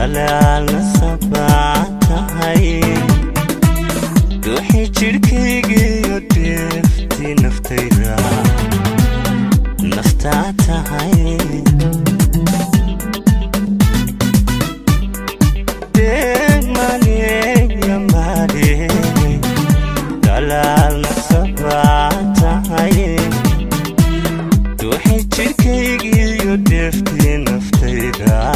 دلال نصبات هاي دوحي جركيجي ودفتي نفتيرا نفتات هاي دماني يا مالي دلال نصبات هاي دوحي جركيجي ودفتي نفتيرا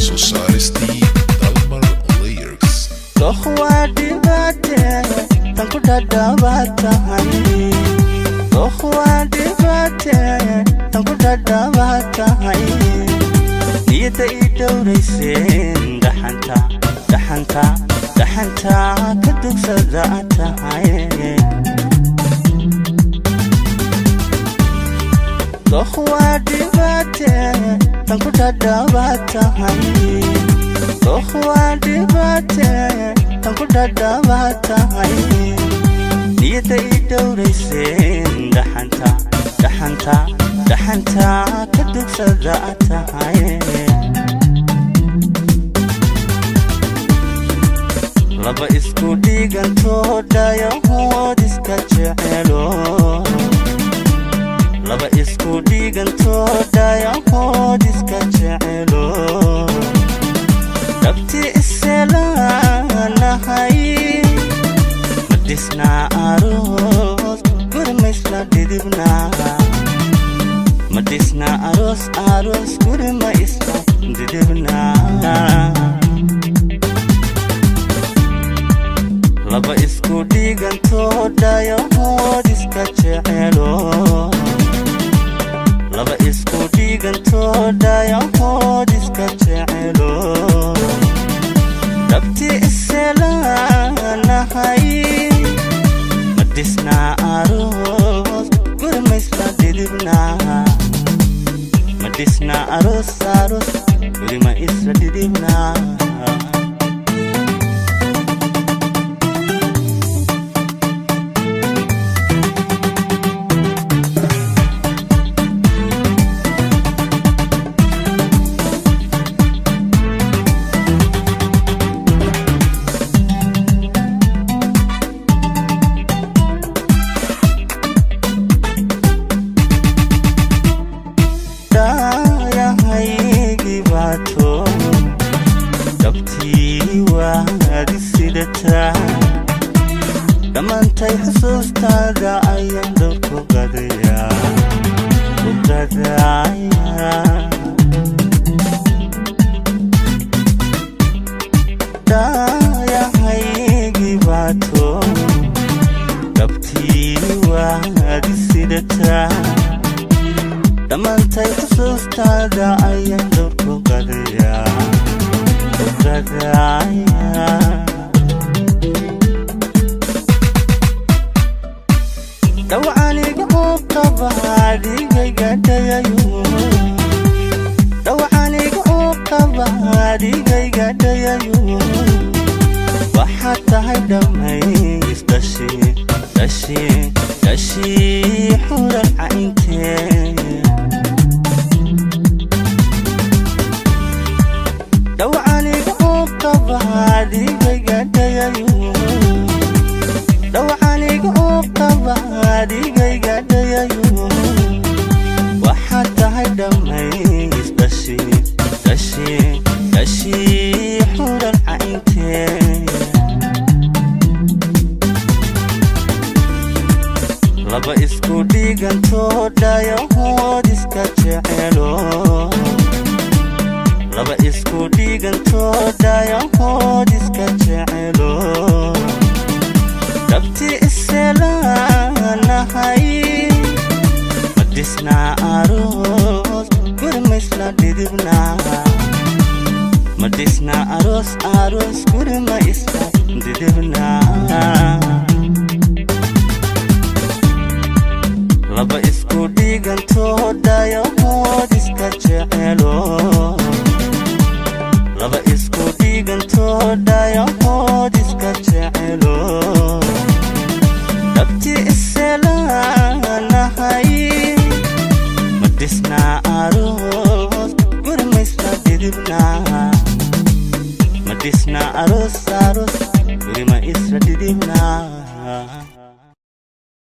Society Dalmar Lyrics Dokhwadi bate tanku dadabata hai Dokhwadi bate tanku dadabata hai Niyada idawraysen daxanta kadugsadaata hai Dokhwadi bate tanku dadabata hai Dokhwadi bate tanku dadabata hai Niyada idawraysen daxanta kadugsadaata hai Laba isku dhigantoodayo hood iska jecelo Laba isku dhigantoodayo hood iska jecelo Dabti iselaanahay Madisna aroos gurmaisla didibna Madisna aroos gurmaisla didibna Laba isku dhigantoodayo hood iska jecelo Laba isku dhigantoodayo hood iska jecelo Dabti iselaanahay Madisna aroos gurmaisla didibna Madisna aroos gurmaisla didibna Damantay xusuustaada ayaan dhulku qadaya Dayahaygii baato dhabtii waad isidataa Damantay xusuustaada ayaan dhulku qadaya Dawcaniga oo qaba adigayga dayayo Dawcaniga oo qaba adigayga dayayo Waxaad tahay dhamays dhashii xuran cayntee Dawcaniga oo qaba adigayga dayayo Dawcaniga oo qaba adigayga dayayo Waxaad tahay dhamays dhashii xuran cayntee Laba isku dhigantoodayo hood iska jecelo Laba isku dhigantoodayo hood iska jecelo Dabti iselaanahay Madisna aroos gurmaisla didibna Madisna aroos gurmaisla didibna Laba isku dhigantoodayo hood iska jecelo Laba isku dhigantoodayo hood iska jecelo Dabti iselaanahay Madisna aroos gurma isla didibna madisna aroos gurma isla didibna